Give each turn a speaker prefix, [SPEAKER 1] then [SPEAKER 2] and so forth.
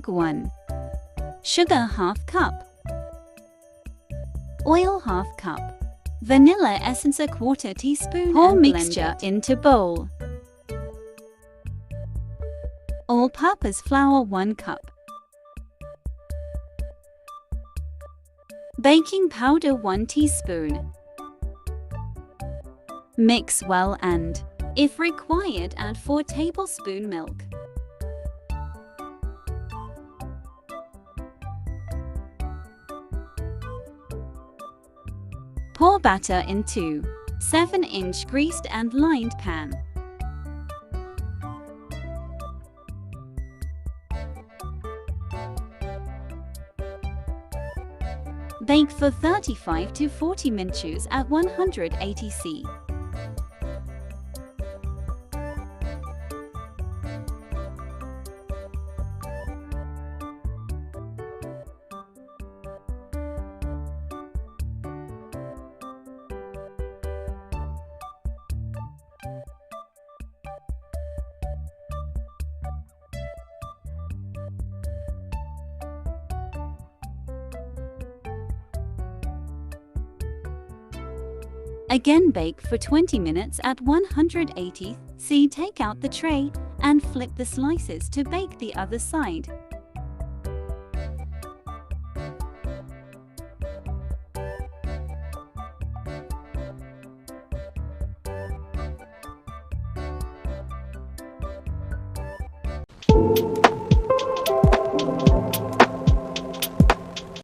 [SPEAKER 1] 1. Sugar ½ cup. Oil ½ cup. Vanilla essence ¼ teaspoon. Pour
[SPEAKER 2] and
[SPEAKER 1] mixture
[SPEAKER 2] blend it.
[SPEAKER 1] into bowl. All-purpose flour 1 cup. Baking powder 1 teaspoon. Mix well and, if required, add 4 tablespoons milk. Pour batter into 7-inch greased and lined pan. Bake for 35 to 40 minutes at 180 C. Again bake for 20 minutes at 180 C. Take out the tray and flip the slices to bake the other side.